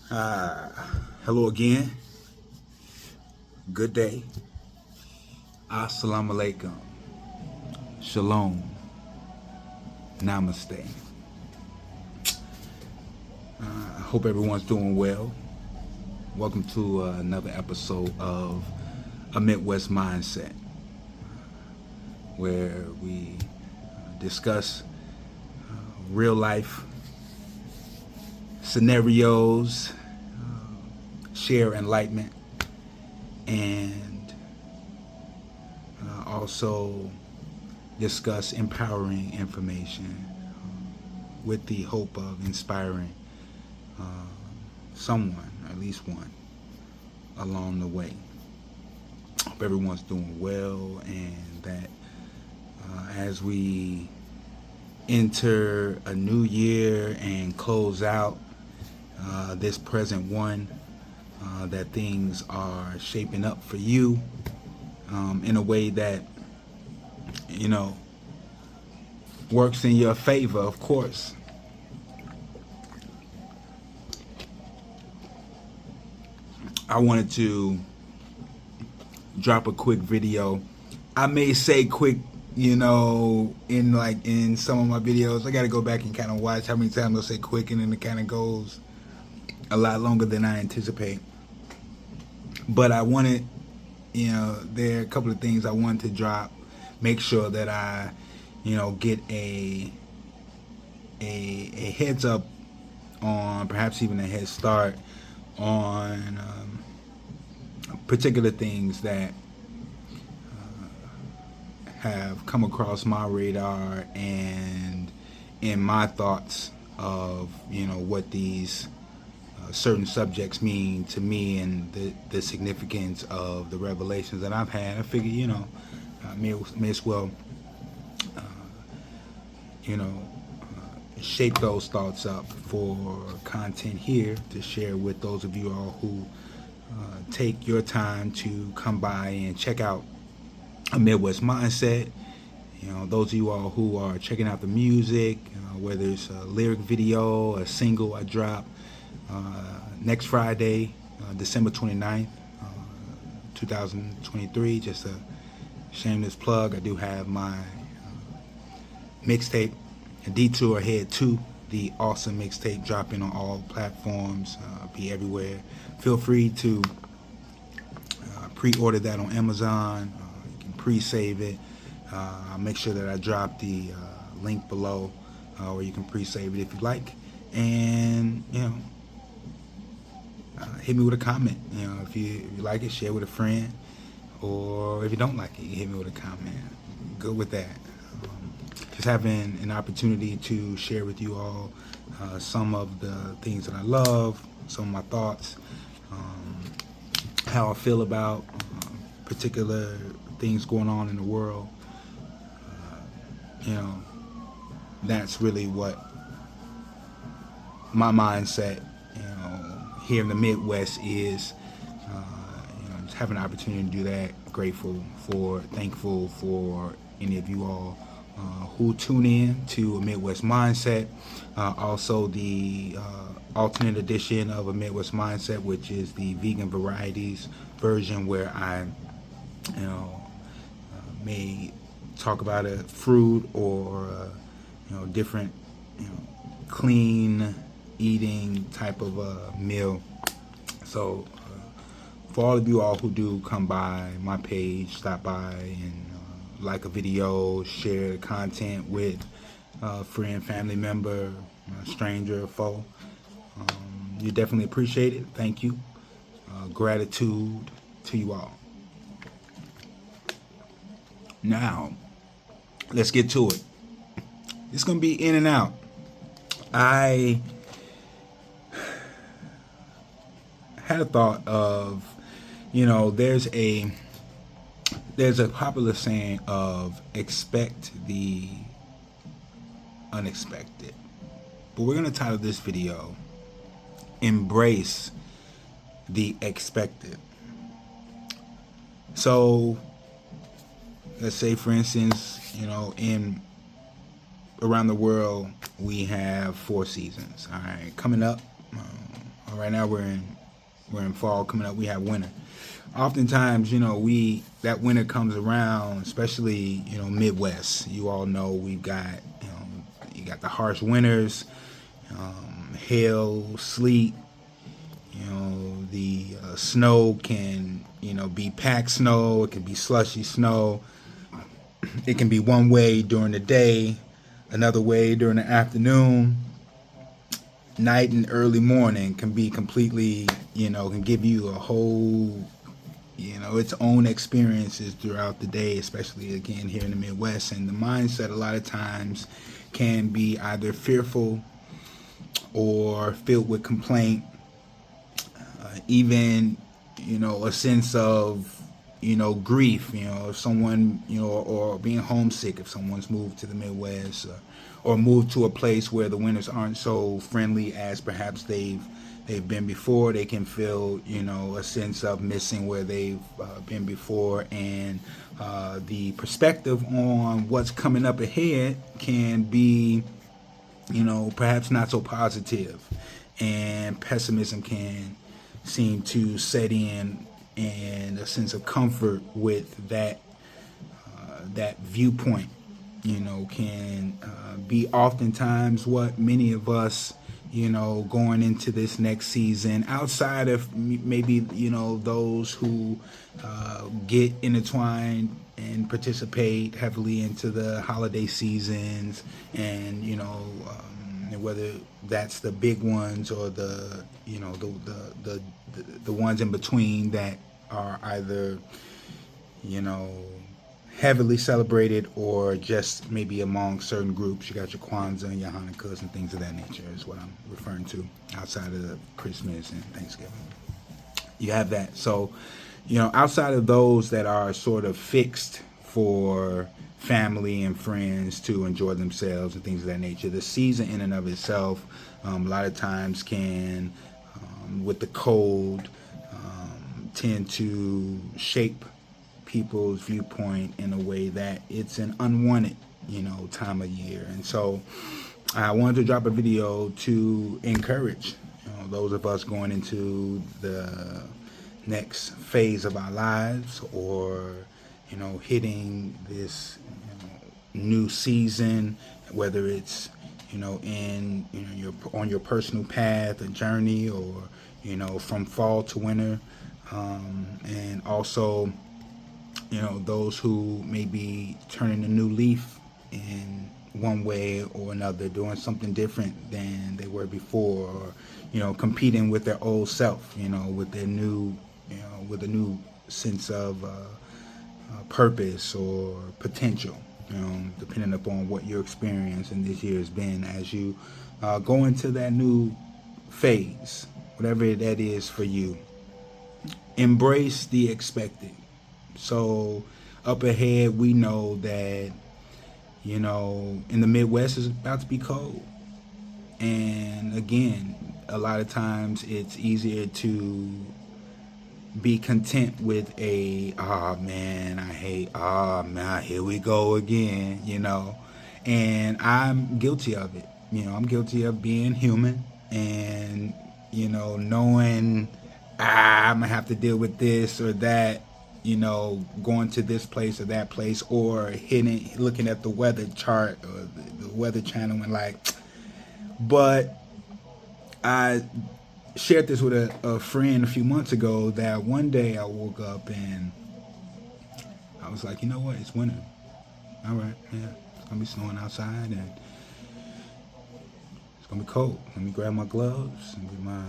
Hello again. Good day. Assalamu alaikum. Shalom. Namaste. I hope everyone's doing well. Welcome to another episode of A Midwest Mindset, where we discuss real life scenarios, share enlightenment, and also discuss empowering information with the hope of inspiring someone, at least one, along the way. Hope everyone's doing well, and that as we enter a new year and close out this present one, that things are shaping up for you in a way that, you know, works in your favor, of course. I wanted to drop a quick video. I may say quick, in some of my videos. I got to go back and kind of watch how many times I say quick, and then it kind of goes a lot longer than I anticipate. But I wanted, there are a couple of things I wanted to drop. Make sure that I, get a heads up on, perhaps even a head start on particular things that have come across my radar and in my thoughts of, what these certain subjects mean to me and the significance of the revelations that I've had. I figure, may as well, shape those thoughts up for content here to share with those of you all who take your time to come by and check out A Midwest Mindset. Those of you all who are checking out the music, whether it's a lyric video, a single I drop next Friday, December 29th, 2023. Just a shameless plug. I do have my mixtape, DETOUR Head 2, the awesome mixtape, dropping on all platforms, be everywhere. Feel free to pre-order that on Amazon. You can pre-save it. I'll make sure that I drop the link below where you can pre-save it if you like. And, hit me with a comment. If you like it, share with a friend. Or if you don't like it, hit me with a comment. Good with that. Just having an opportunity to share with you all some of the things that I love, some of my thoughts, how I feel about particular things going on in the world. That's really what my mindset, here in the Midwest is. Just having an opportunity to do that. Thankful for any of you all who tune in to A Midwest Mindset. Also the alternate edition of A Midwest Mindset, which is the vegan varieties version, where I may talk about a fruit or different clean eating type of meal. So for all of you all who do come by my page, stop by and like a video, share the content with a friend, family member, a stranger, a foe, you definitely appreciate it. Thank you. Gratitude to you all. Now, let's get to it. It's going to be in and out. I had a thought of, there's a popular saying of expect the unexpected. But we're going to title this video, Embrace the Expected. So, let's say, for instance, around the world, we have 4 seasons. All right, coming up, Right now we're in fall coming up. We have winter. Oftentimes, that winter comes around, especially Midwest. You all know we've got you got the harsh winters, hail, sleet. The snow can be packed snow. It can be slushy snow. It can be one way during the day, another way during the afternoon. Night and early morning can be completely, can give you a whole, its own experiences throughout the day, especially again here in the Midwest. And the mindset a lot of times can be either fearful or filled with complaint, even, a sense of, grief, if someone, or being homesick if someone's moved to the Midwest, or moved to a place where the winters aren't so friendly as perhaps they've been before. They can feel, a sense of missing where they've been before, and the perspective on what's coming up ahead can be, perhaps not so positive, and pessimism can seem to set in, and a sense of comfort with that viewpoint, can be oftentimes what many of us, going into this next season, outside of maybe, those who get intertwined and participate heavily into the holiday seasons, and, whether that's the big ones or the ones in between that are either, heavily celebrated or just maybe among certain groups. You got your Kwanzaa and your Hanukkahs and things of that nature is what I'm referring to, outside of the Christmas and Thanksgiving. You have that. So, outside of those that are sort of fixed for family and friends to enjoy themselves and things of that nature, the season in and of itself, a lot of times can, with the cold, tend to shape people's viewpoint in a way that it's an unwanted, time of year. And so I wanted to drop a video to encourage, those of us going into the next phase of our lives, or, hitting this new season, whether it's, on your personal path, a journey, or, from fall to winter, and also, those who may be turning a new leaf in one way or another, doing something different than they were before, or, competing with their old self, with their new, with a new sense of purpose or potential, depending upon what your experience in this year has been as you go into that new phase, whatever that is for you. Embrace the expected. So up ahead, we know that, in the Midwest, it's about to be cold. And again, a lot of times it's easier to be content with here we go again, and I'm guilty of it. I'm guilty of being human and, knowing I'm gonna have to deal with this or that, going to this place or that place, or looking at the weather chart or the weather channel and but I shared this with a friend a few months ago, that one day I woke up and I was like, you know what, it's winter. All right, yeah, it's gonna be snowing outside and it's gonna be cold. Let me grab my gloves and get my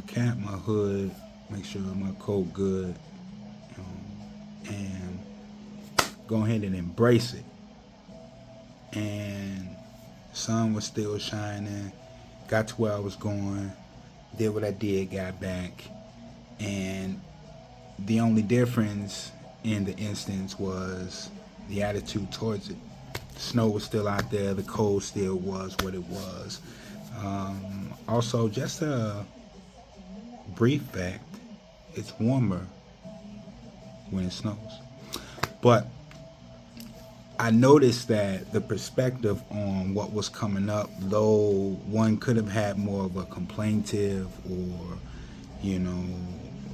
cap, my hood, make sure my coat good, and go ahead and embrace it. And the sun was still shining, got to where I was going, did what I did, got back, and the only difference in the instance was the attitude towards it. The snow was still out there, the cold still was what it was. Also, just a brief fact, it's warmer when it snows. But I noticed that the perspective on what was coming up, though one could have had more of a complaintive or, you know,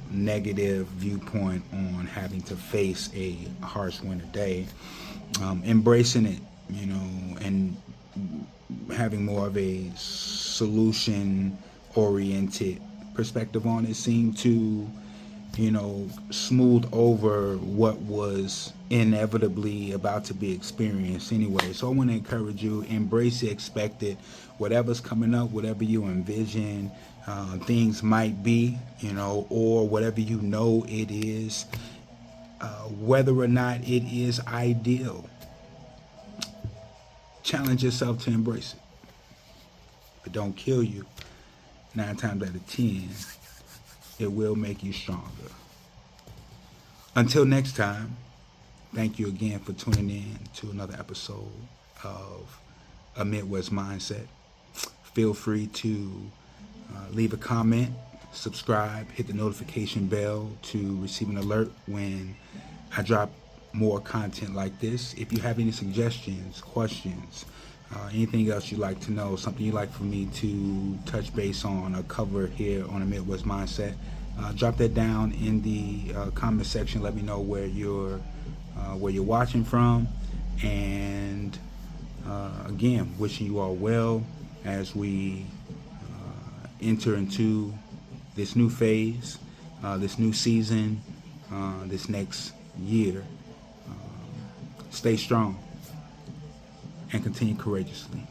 negative viewpoint on having to face a harsh winter day, embracing it, you know, and having more of a solution oriented perspective on it seemed to, you know, smooth over what was inevitably about to be experienced anyway. So I want to encourage you, embrace the expected, whatever's coming up, whatever you envision things might be, you know, or whatever you know it is, whether or not it is ideal. Challenge yourself to embrace it. If it don't kill you, 9 times out of 10, it will make you stronger. Until next time, thank you again for tuning in to another episode of A Midwest Mindset. Feel free to leave a comment, subscribe, hit the notification bell to receive an alert when I drop more content like this. If you have any suggestions, questions, anything else you'd like to know, something you'd like for me to touch base on or cover here on A Midwest Mindset, drop that down in the comment section. Let me know where you're watching from, and again, wishing you all well as we enter into this new phase, this new season, this next year. Stay strong and continue courageously.